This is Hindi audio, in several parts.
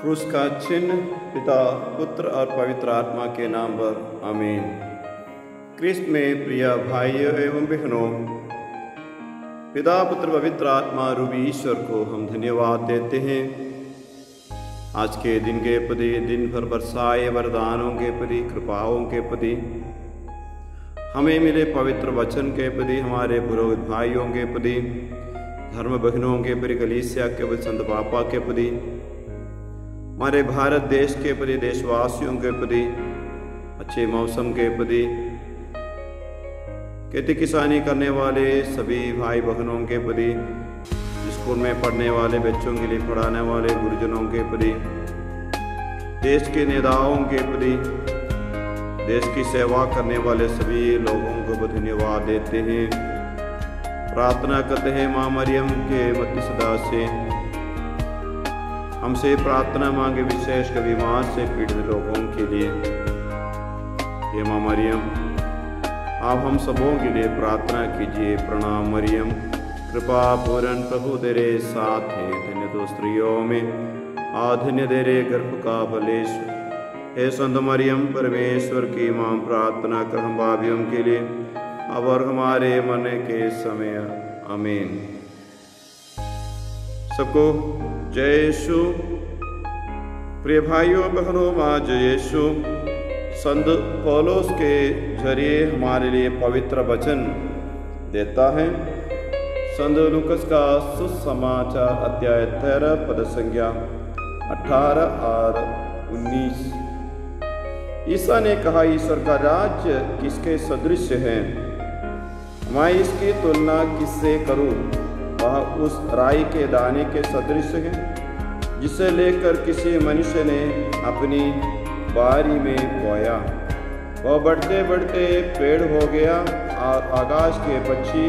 क्रूस का चिन्ह पिता, पुत्र और पवित्र आत्मा के नाम पर आमीन। क्रिस्त में प्रिय भाइयों एवं बहनों, पिता, पुत्र, पवित्र आत्मा रूपी ईश्वर को हम धन्यवाद देते हैं। आज के दिन के प्रति, दिन भर बरसाए वरदानों के प्रति, कृपाओं के प्रति, हमें मिले पवित्र वचन के प्रति, हमारे पुरोहित भाइयों के प्रति, धर्म बहनों के प्रति, कलीसिया के प्रति, संत पापा के प्रति, हमारे भारत देश के प्रति, देशवासियों के प्रति, अच्छे मौसम के प्रति, खेती किसानी करने वाले सभी भाई बहनों के प्रति, स्कूल में पढ़ने वाले बच्चों के लिए पढ़ाने वाले गुरुजनों के प्रति, देश के नेताओं के प्रति, देश की सेवा करने वाले सभी लोगों को धन्यवाद देते हैं। प्रार्थना करते हैं माँ मरियम के मध्यस्थता से हमसे प्रार्थना मांगे, विशेष कर बीमार से पीड़ित लोगों के लिए। हे माँ मरियम, आप हम सबों के लिए प्रार्थना कीजिए। प्रणाम मरियम, कृपा पूर्ण प्रभु तेरे साथ है, धन्य तो स्त्रियों में आधन्य तेरे गर्भ का फलेश्वर। हे संत मरियम, परमेश्वर की मां, प्रार्थना कर हम पापियों के लिए अब और हमारे मरने के समय। आमीन। सबको जय यीशु। प्रिय भाइयों बहनों, माँ जय यीशु संत पौलुस के जरिए हमारे लिए पवित्र वचन देता है। संत लूकस का सुसमाचार अध्याय 13 पद संख्या 18 और 19। ईसा ने कहा, ईश्वर का राज्य किसके सदृश है? मैं इसकी तुलना किससे करूं? वह उस राई के दाने के सदृश है जिसे लेकर किसी मनुष्य ने अपनी बारी में बोया। वह बढ़ते बढ़ते पेड़ हो गया और आकाश के पक्षी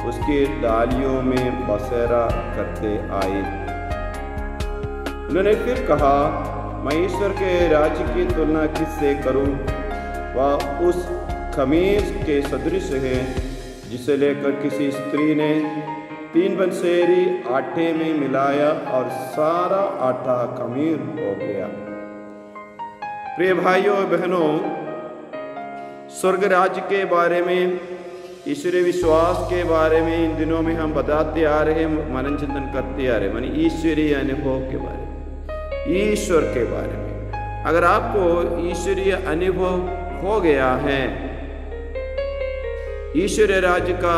उसके डालियों में बसेरा करते आए। उन्होंने फिर कहा, मैं ईश्वर के राज्य की तुलना किससे करूं? वह उस खमीर के सदृश है जिसे लेकर किसी स्त्री ने 3 बंसेरी आटे में मिलाया और सारा आटा खमीर हो गया। प्रिय भाइयों बहनों, स्वर्ग राज्य के बारे में, ईश्वरीय विश्वास के बारे में इन दिनों में हम बताते आ रहे हैं, मनन चिंतन करते आ रहे हैं। मानी ईश्वरीय अनुभव के बारे में, ईश्वर के बारे में। अगर आपको ईश्वरीय अनुभव हो गया है, ईश्वरीय राज्य का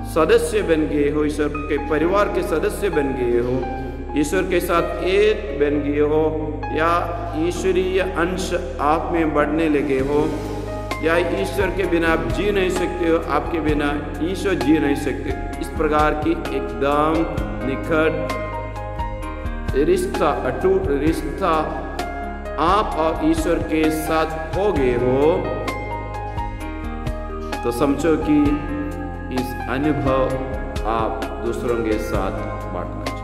सदस्य बन गए हो, ईश्वर के परिवार के सदस्य बन गए हो, ईश्वर के साथ एक बन गए हो, या ईश्वरीय अंश आप में बढ़ने लगे हो, या ईश्वर के बिना आप जी नहीं सकते हो, आपके बिना ईश्वर जी नहीं सकते, इस प्रकार की एकदम निकट रिश्ता, अटूट रिश्ता आप और ईश्वर के साथ हो गए हो, तो समझो कि इस अनुभव आप दूसरों के साथ बांटना चाहिए।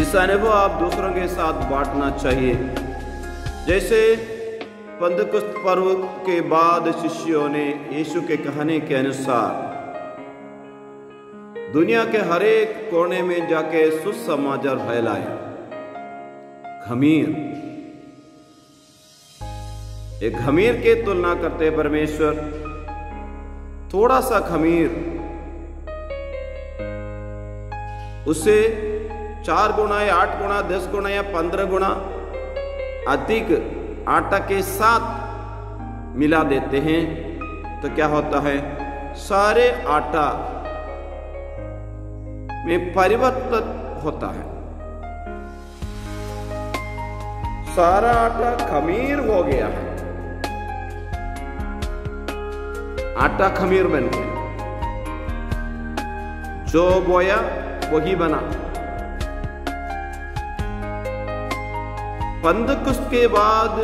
इस अनुभव आप दूसरों के साथ बांटना चाहिए। जैसे पंतकुस्त पर्व के बाद शिष्यों ने यीशु के कहने के अनुसार दुनिया के हर एक कोने में जाके सुसमाचार फैलाया। खमीर, एक खमीर की तुलना करते परमेश्वर, थोड़ा सा खमीर उससे 4 गुना या 8 गुना, 10 गुना या 15 गुना अधिक आटा के साथ मिला देते हैं, तो क्या होता है? सारे आटा में परिवर्तन होता है। सारा आटा खमीर हो गया है, आटा खमीर बन गया। जो बोया वही बना। पंतकुस्त के बाद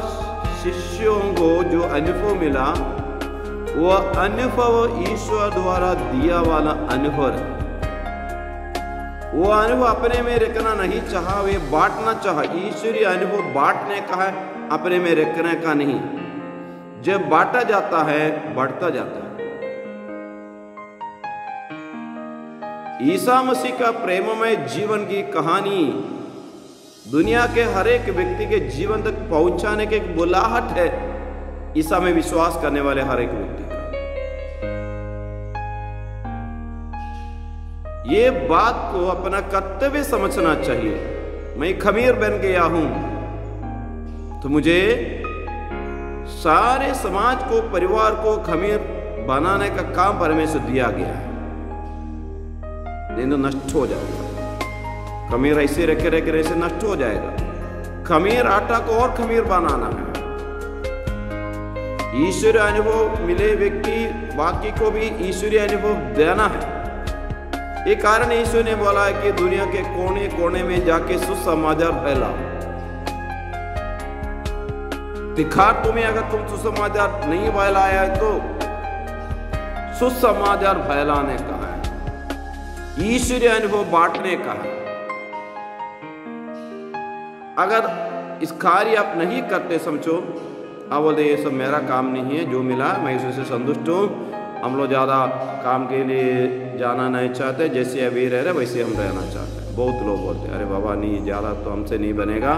शिष्यों को जो अनुभव मिला, वह अनुभव ईश्वर द्वारा दिया वाला अनुभव है। वो अनुभव अपने में रखना नहीं चाहा, वे बांटना चाहा। ईश्वरीय अनुभव बांटने का है, अपने में रखने का नहीं। जब बांटा जाता है, बढ़ता जाता है। ईसा मसीह का प्रेममय जीवन की कहानी दुनिया के हर एक व्यक्ति के जीवन तक पहुंचाने की एक बुलाहट है ईसा में विश्वास करने वाले हर एक व्यक्ति का। ये बात को अपना कर्तव्य समझना चाहिए। मैं खमीर बन गया हूं तो मुझे सारे समाज को, परिवार को खमीर बनाने का काम परमेश्वर दिया गया है, नहीं तो नष्ट हो जाएगा। खमीर ऐसे रखे रखे ऐसे नष्ट हो जाएगा। खमीर आटा को और खमीर बनाना है। ईश्वरीय अनुभव मिले व्यक्ति बाकी को भी ईश्वरीय अनुभव देना है। ये कारण ईश्वर ने बोला है कि दुनिया के कोने कोने में जाके सुसमाचार फैलाओ। तिखार तुम्हें अगर तुम सुसमाचार नहीं फैलाया है तो सुसमाचार फैलाने का है, ईश्वरीय अनुभव बांटने का है। अगर इस कार्य आप नहीं करते, समझो आप बोलते ये सब मेरा काम नहीं है, जो मिला मैं उससे संतुष्ट हूँ, हम लोग ज़्यादा काम के लिए जाना नहीं चाहते, जैसे अभी रह रहे वैसे हम रहना चाहते हैं। बहुत लोग बोलते हैं अरे बाबा नहीं, ज़्यादा तो हमसे नहीं बनेगा,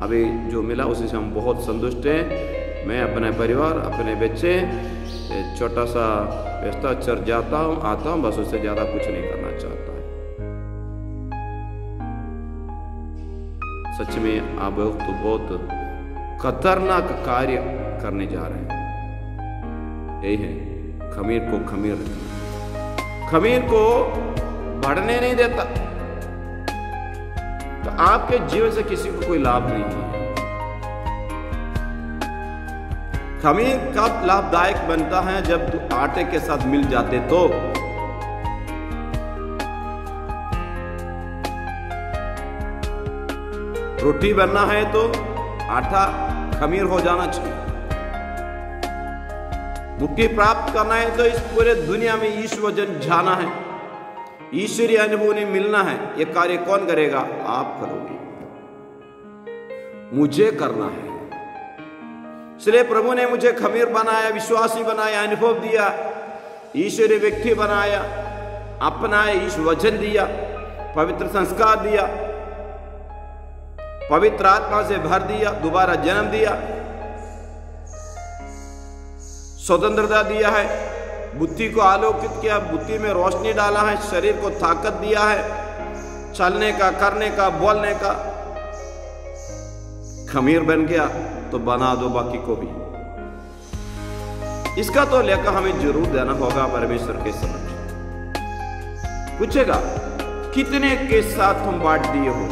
अभी जो मिला उसी से हम बहुत संतुष्ट हैं। मैं अपने परिवार, अपने बच्चे, छोटा सा व्यवस्था चर जाता हूँ, आता हूँ, बस उससे ज़्यादा कुछ नहीं करना चाहता है। सच में आप तो बहुत खतरनाक कार्य करने जा रहे हैं। यही है खमीर को खमीर रखना, खमीर को बढ़ने नहीं देता तो आपके जीवन से किसी को कोई लाभ नहीं है। खमीर कब लाभदायक बनता है? जब आटे के साथ मिल जाते तो। रोटी बनना है तो आटा खमीर हो जाना चाहिए। मुक्ति प्राप्त करना है तो इस पूरे दुनिया में ईश्वर जन जाना है, ईश्वरीय अनुभव नहीं मिलना है। ये कार्य कौन करेगा? आप करोगे, मुझे करना है। इसलिए प्रभु ने मुझे खमीर बनाया, विश्वासी बनाया, अनुभव दिया, ईश्वरीय व्यक्ति बनाया, अपनाया, ईश्वर वचन दिया, पवित्र संस्कार दिया, पवित्र आत्मा से भर दिया, दोबारा जन्म दिया, स्वतंत्रता दिया है, बुद्धि को आलोकित किया, बुद्धि में रोशनी डाला है, शरीर को ताकत दिया है, चलने का, करने का, बोलने का। खमीर बन गया तो बना दो बाकी को भी। इसका तो लेकर हमें जरूर देना होगा परमेश्वर के समक्ष। पूछेगा कितने के साथ तुम बांट दिए हो?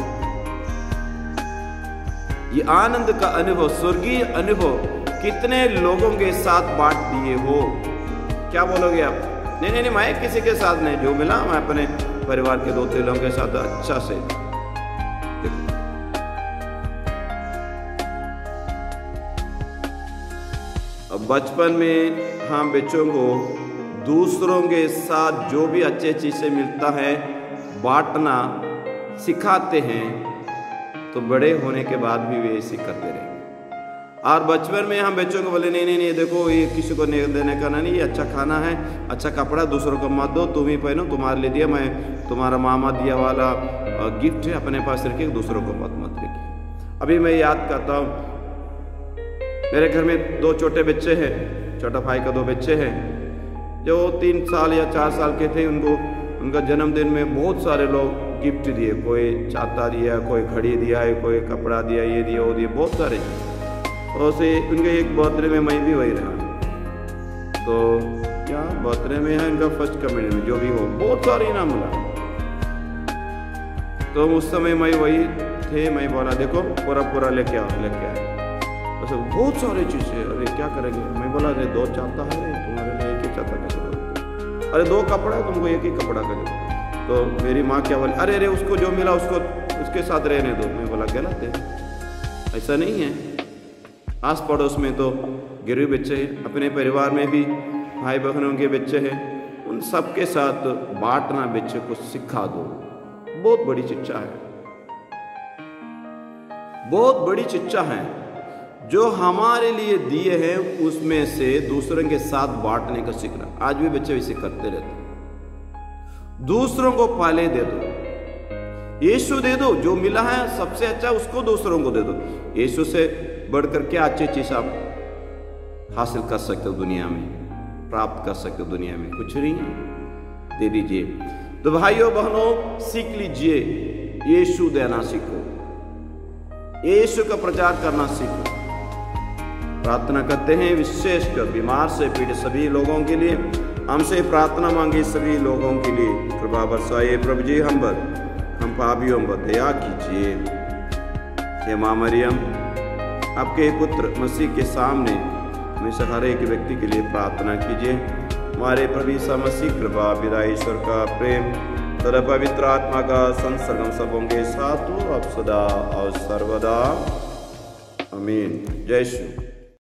ये आनंद का अनुभव, स्वर्गीय अनुभव कितने लोगों के साथ बांट दिए हो? क्या बोलोगे आप? नहीं, मैं किसी के साथ नहीं, जो मिला मैं अपने परिवार के 2-3 लोगों के साथ अच्छा से। अब बचपन में हम बच्चों को दूसरों के साथ जो भी अच्छे चीजें मिलता है बांटना सिखाते हैं, तो बड़े होने के बाद भी वे ऐसे करते रहेंगे। और बचपन में हम बच्चों को बोले नहीं देखो ये किसी को नहीं देने का नहीं, ये अच्छा खाना है, अच्छा कपड़ा दूसरों को मत दो, तुम ही पहनो, तुम्हारे लिए दिया, मैं तुम्हारा मामा दिया वाला गिफ्ट है, अपने पास रखिए, दूसरों को मत रखिए। अभी मैं याद करता हूँ, मेरे घर में 2 छोटे बच्चे हैं, छोटा भाई का 2 बच्चे हैं, जो 3 साल या 4 साल के थे। उनको उनका जन्मदिन में बहुत सारे लोग गिफ्ट दिए, कोई छाता दिया, कोई घड़ी दिया है, कोई कपड़ा दिया, ये दिया, वो दिया, बहुत सारे। और से उनके एक बर्थडे में मैं भी वही रहा, तो क्या बर्थडे में है इनका फर्स्ट कमेंट में जो भी हो, बहुत सारे इनाम मिला। तो उस समय मैं वही थे, मैं बोला देखो पूरा लेके आए। तो बहुत सारे चीज़ें, अरे क्या करेंगे? मैं बोला अरे 2 चाहता है तुम्हारे लिए, 1 ही चाहता कैसे करोगे? अरे 2 कपड़ा है तुमको, 1 ही कपड़ा करो। तो मेरी माँ क्या बोली, अरे उसको जो मिला उसको उसके साथ रहने दो। मैं बोला गलत है, ऐसा नहीं है। आस पड़ोस में तो गरीब बच्चे हैं, अपने परिवार में भी भाई बहनों के बच्चे हैं, उन सबके साथ बांटना बच्चे को सिखा दो। बहुत बड़ी शिक्षा है, बहुत बड़ी शिक्षा है। जो हमारे लिए दिए हैं उसमें से दूसरों के साथ बांटने का सीखना। आज भी बच्चे वैसे करते रहते हैं, दूसरों को पहले दे दो। यीशु दे दो, जो मिला है सबसे अच्छा उसको दूसरों को दे दो। यीशु से बढ़कर क्या अच्छी चीज आप हासिल कर सकते हो दुनिया में, प्राप्त कर सकते हो दुनिया में? कुछ नहीं है, दे दीजिए। तो भाइयों बहनों, सीख लीजिए, यीशु देना सीखो, यीशु का प्रचार करना सीखो। प्रार्थना करते हैं विशेषकर बीमार से पीड़ित सभी लोगों के लिए, हमसे प्रार्थना मांगे सभी लोगों के लिए। कृपा बरसाइए प्रभु जी हम पापियों पर दया कीजिए। हे माँ मरियम, आपके पुत्र मसीह के सामने हमेशा हर एक व्यक्ति के लिए प्रार्थना कीजिए। हमारे प्रभु यीशु मसीह कृपा, पिता ईश्वर का प्रेम तथा पवित्र आत्मा का संसर्ग सबों के साथ हो अब सदा और सर्वदा। आमीन। जय श्री